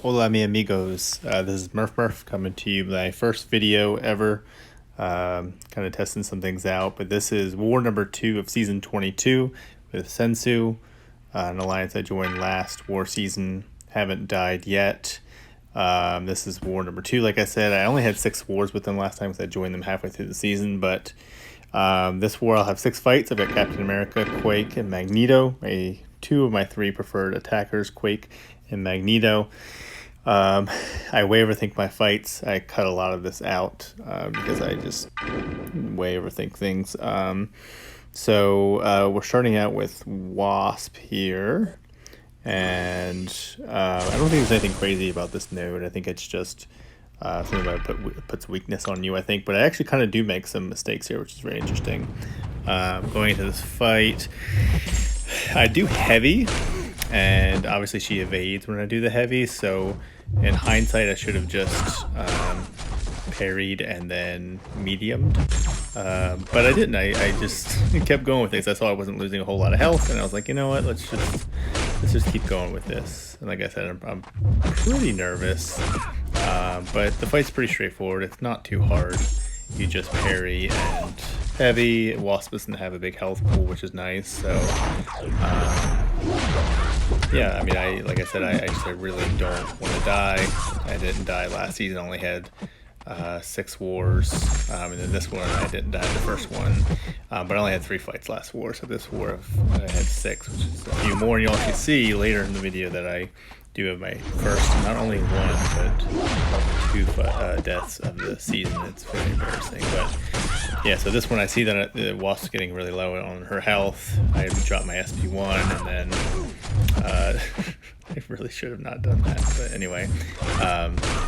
Hola mi amigos, this is Murph coming to you, my first video ever, kind of testing some things out, but this is war number 2 of season 22 with SENSU, an alliance I joined last war season, haven't died yet. This is war number 2, like I said. I only had 6 wars with them last time because I joined them halfway through the season, but this war I'll have 6 fights. I've got Captain America, Quake, and Magneto, 2 of my 3 preferred attackers, Quake and Magneto. I way overthink my fights. I cut a lot of this out because I just way overthink things. So we're starting out with Wasp here, and I don't think there's anything crazy about this node. I think it's just something that puts weakness on you, I think. But I actually kind of do make some mistakes here, which is very interesting. Going into this fight, I do heavy, and obviously she evades when I do the heavy, so in hindsight I should have just parried and then mediumed, but I didn't. I just kept going with things. I saw I wasn't losing a whole lot of health, and I was like, you know what, let's just keep going with this. And like I said, I'm pretty nervous, but the fight's pretty straightforward. It's not too hard. You just parry and heavy. Wasp doesn't have a big health pool, which is nice. So yeah, I mean, like I said, I really don't want to die. I didn't die last season. I only had 6 wars, and then this one I didn't die the first one, but I only had 3 fights last war. So this war I had 6, which is a few more. And you'll actually see later in the video that I do have my first, not only 1 but 2 deaths of the season. It's very embarrassing, but yeah. So this one I see that the Wasp's getting really low on her health. I dropped my SP1, and then I really should have not done that, but anyway,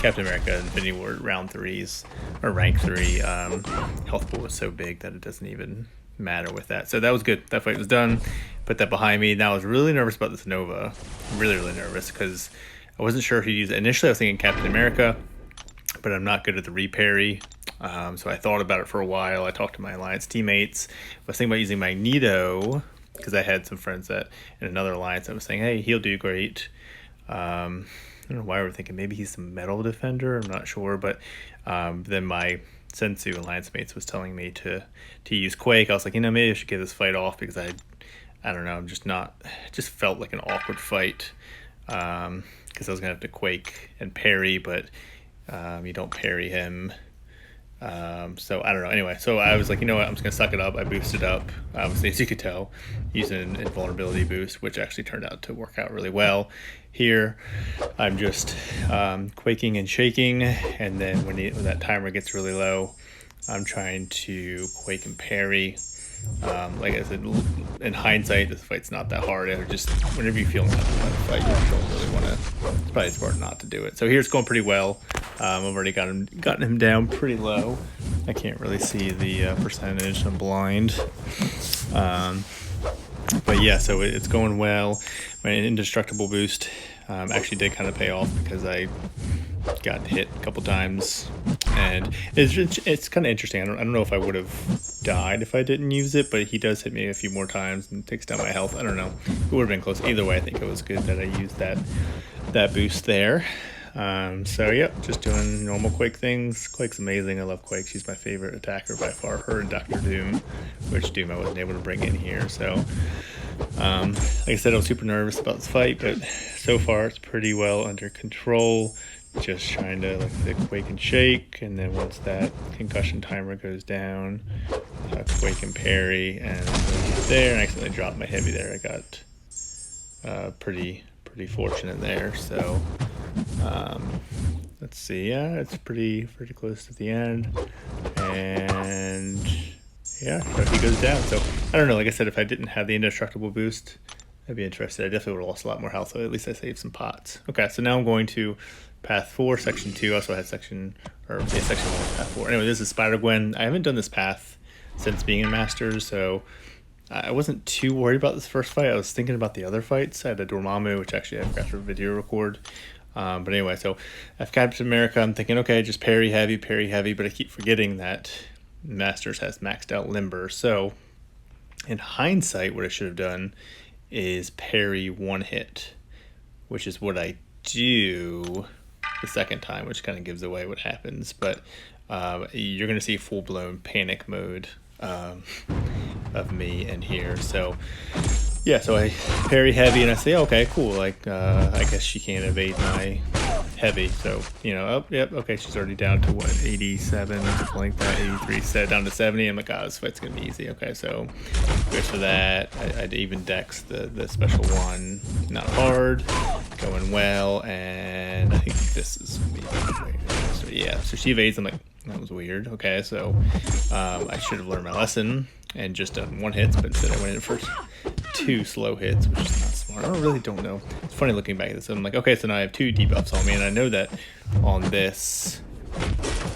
Captain America Infinity War round 3s, or rank 3, health pool was so big that it doesn't even matter with that. So that was good. That fight was done. Put that behind me. Now I was really nervous about this Nova. Really nervous because I wasn't sure who to use it. Initially I was thinking Captain America, but I'm not good at the reparry. So I thought about it for a while. I talked to my alliance teammates. I was thinking about using Magneto because I had some friends that in another alliance I was saying, hey, he'll do great. I don't know why we were thinking maybe he's a metal defender. I'm not sure, but then my SENSU alliance mates was telling me to use Quake. I was like, maybe I should get this fight off because I don't know, I'm just not. It just felt like an awkward fight because I was gonna have to Quake and parry, but you don't parry him. So I don't know. Anyway, so I was like, you know what, I'm just gonna suck it up. I boosted up, obviously, as you could tell, using an invulnerability boost, which actually turned out to work out really well. Here I'm just quaking and shaking, and then when that timer gets really low, I'm trying to quake and parry. Like I said, in hindsight, this fight's not that hard. Just whenever you feel uncomfortable about the fight, you don't really want to. It's probably smart not to do it. So here's going pretty well. I've already gotten him down pretty low. I can't really see the percentage. I'm blind. But yeah, so it's going well. My indestructible boost actually did kind of pay off because I got hit a couple times, and it's kind of interesting. I don't know if I would have died if I didn't use it, but he does hit me a few more times and takes down my health. I don't know. It would have been close. Either way, I think it was good that I used that boost there. So yeah, just doing normal Quake things. Quake's amazing. I love Quake. She's my favorite attacker by far. Her and Dr. Doom, which Doom I wasn't able to bring in here. So like I said, I was super nervous about this fight, but so far it's pretty well under control. Just trying to, like I said, Quake and shake, and then once that concussion timer goes down, Quake and parry, and there, and I accidentally dropped my heavy there. I got pretty fortunate there. So let's see, yeah, it's pretty close to the end, and yeah, so he goes down. So I don't know, like I said, if I didn't have the indestructible boost, I'd be interested. I definitely would have lost a lot more health, so at least I saved some pots. Okay, so now I'm going to Path 4, Section 2. I also had Section 1 was Path 4. Anyway, this is Spider-Gwen. I haven't done this path since being in Masters, so I wasn't too worried about this first fight. I was thinking about the other fights. I had a Dormammu, which actually I forgot to video record. But anyway, so I've Captain America. I'm thinking, okay, just parry heavy, but I keep forgetting that Masters has maxed out Limber. So in hindsight, what I should have done is parry 1 hit, which is what I do the second time, which kind of gives away what happens, but you're going to see full-blown panic mode of me in here. So yeah, so I parry heavy and I say, okay, cool, like I guess she can't evade my heavy. So, you know, oh, yep, okay, she's already down to what, 87, something like that, 83, set down to 70. I'm like, oh, this fight's gonna be easy. Okay, so goes for that. I'd even dex the special one, not hard, going well, and I think this is maybe, so yeah, so she evades. I'm like, that was weird. Okay, so I should have learned my lesson and just done one hit, but instead I went in for 2 slow hits, which is not smart. I really don't know. It's funny looking back at this. I'm like, okay, so now I have 2 debuffs on me, and I know that on this.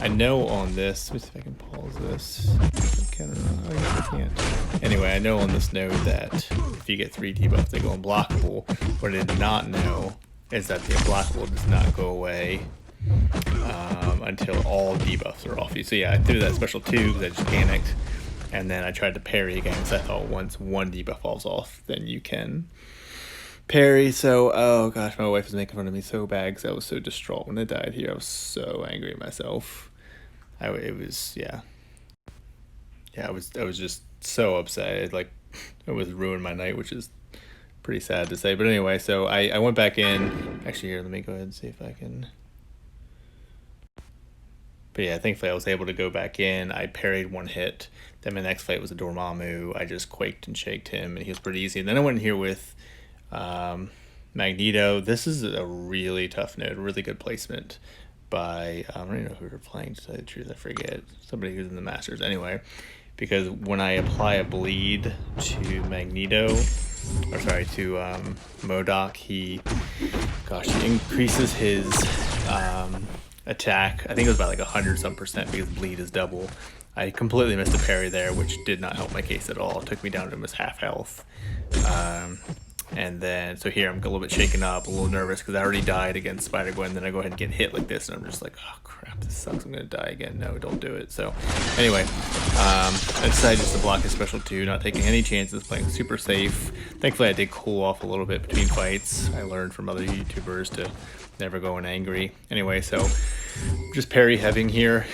Let me see if I can pause this. I can't. Anyway, I know on this node that if you get 3 debuffs, they go unblockable. What I did not know is that the unblockable does not go away until all debuffs are off you. So yeah, I threw that special 2 because I just panicked. And then I tried to parry again because I thought once 1 debuff falls off, then you can parry. So, oh gosh, my wife was making fun of me so bad because I was so distraught when I died here. I was so angry at myself. I was just so upset. It was ruined my night, which is pretty sad to say. But anyway, so I went back in. Actually, here, let me go ahead and see if I can. But yeah, thankfully I was able to go back in. I parried 1 hit. Then my next fight was a Dormammu. I just quaked and shaked him, and he was pretty easy. And then I went in here with Magneto. This is a really tough node, really good placement by, I don't even know who we were playing, to tell you the truth, I forget. Somebody who's in the Masters. Anyway, because when I apply a bleed to Magneto, or sorry, to MODOK, he increases his attack. I think it was about like 100% because bleed is double. I completely missed a parry there, which did not help my case at all. It took me down to almost half health. And then, so here I'm a little bit shaken up, a little nervous because I already died against Spider-Gwen. Then I go ahead and get hit like this, and I'm just like, oh crap, this sucks. I'm going to die again. No, don't do it. So anyway, I decided just to block his special 2, not taking any chances, playing super safe. Thankfully, I did cool off a little bit between fights. I learned from other YouTubers to never go in angry. Anyway, so just parry heaving here.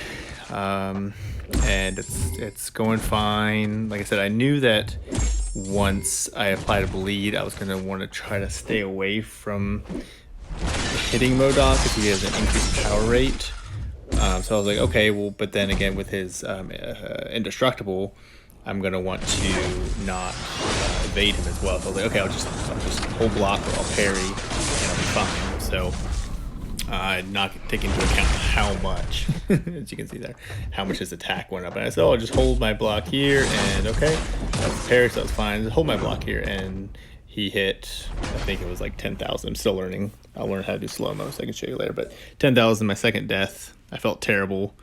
And it's going fine. Like I said, I knew that once I applied a bleed, I was going to want to try to stay away from hitting MODOK if he has an increased power rate. So I was like, okay, well, but then again with his indestructible, I'm going to want to not evade him as well. So I was like, okay, I'll just hold block or I'll parry and I'll be fine. So not taking into account how much, as you can see there, how much his attack went up. And I said, oh, I'll just hold my block here, and okay, that's parry, so that's fine. Just hold my block here, and he hit, I think it was like 10,000. I'm still learning. I'll learn how to do slow-mo, so I can show you later. But 10,000, my second death. I felt terrible.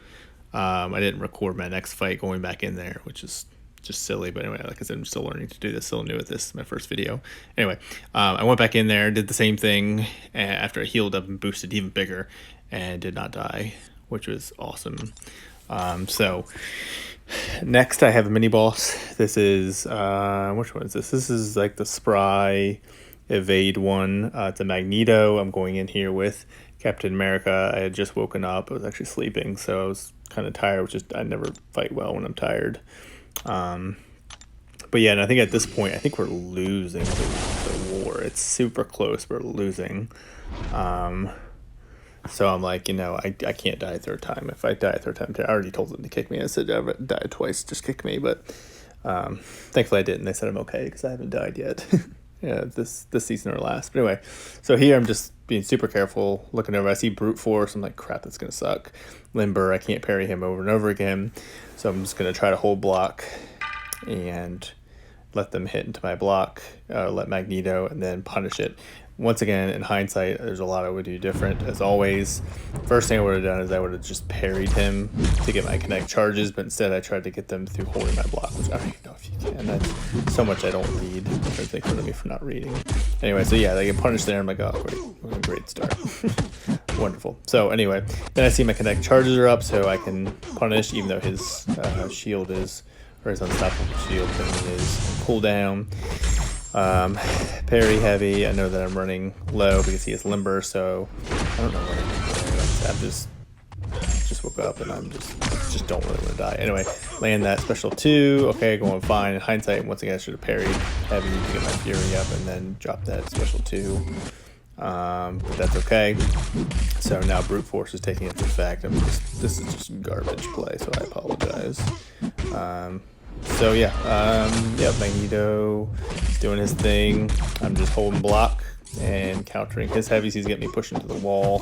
I didn't record my next fight going back in there, which is just silly. But anyway, like I said, I'm still learning to do this, still new at this, my first video. Anyway, I went back in there, did the same thing after I healed up and boosted even bigger, and did not die, which was awesome. So next I have a mini boss. This is which one is this? This is like the spry evade one. It's a Magneto. I'm going in here with Captain America. I had just woken up. I was actually sleeping, so I was kind of tired, which is, I never fight well when I'm tired. But yeah, and I think at this point, I think we're losing the war. It's super close, but we're losing. So I'm like, you know, I can't die a third time. If I die a third time, I already told them to kick me. I said, I've died twice, just kick me. But thankfully I didn't. They said I'm okay because I haven't died yet. Yeah, this season or last. But anyway, so here I'm just being super careful, looking over. I see brute force. I'm like, crap, that's gonna suck. Limber, I can't parry him over and over again. So I'm just gonna try to hold block and let them hit into my block, let Magneto, and then punish it. Once again, in hindsight, there's a lot I would do different. As always, first thing I would have done is I would have just parried him to get my connect charges, but instead I tried to get them through holding my block, which I don't even know if you can. That's so much I don't read. They're making fun of me for not reading. Anyway, so yeah, they get punished there. I'm like, oh, great, great start. Wonderful. So anyway, then I see my connect charges are up, so I can punish, even though his shield is, or his unstoppable shield thing is cooldown. Parry heavy. I know that I'm running low because he has limber, so I don't know what I'm just woke up and I'm just don't really want to die. Anyway, land that special 2. Okay, going fine. In hindsight, once again, I should have parried heavy to get my fury up and then drop that special 2. But that's okay. So now brute force is taking into effect. This is just garbage play, so I apologize. So yeah, Magneto is doing his thing. I'm just holding block and countering his heavies. He's getting me pushed into the wall,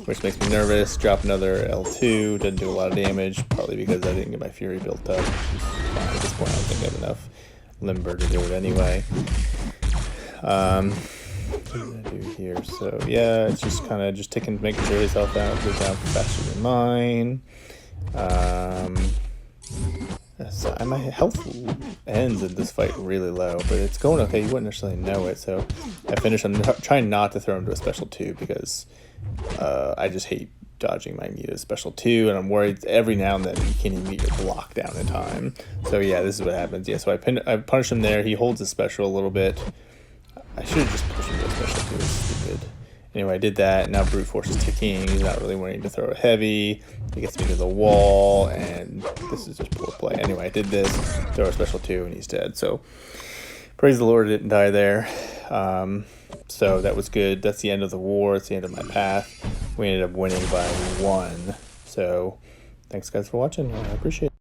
which makes me nervous. Drop another L2, doesn't do a lot of damage, probably because I didn't get my fury built up, which is fine at this point. I don't think I have enough limber to do it anyway. What did I do here? So yeah, it's just kind of just making sure his health out goes down faster than mine. So my health ends in this fight really low, but it's going okay. You wouldn't necessarily know it. So I finish. I'm trying not to throw him to a special 2 because I just hate dodging Magneto's special 2, and I'm worried every now and then you can't even get your block down in time. So yeah, this is what happens. Yeah, so I punish him there. He holds his special a little bit. I should have just pushed him to a special 2. It's stupid. Anyway, I did that. Now brute force is ticking. He's not really wanting to throw a heavy. He gets me to the wall, and this is just poor play. Anyway, I did this, throw a special 2, and he's dead. So praise the Lord, I didn't die there. So that was good. That's the end of the war. It's the end of my path. We ended up winning by 1. So thanks, guys, for watching. I appreciate it.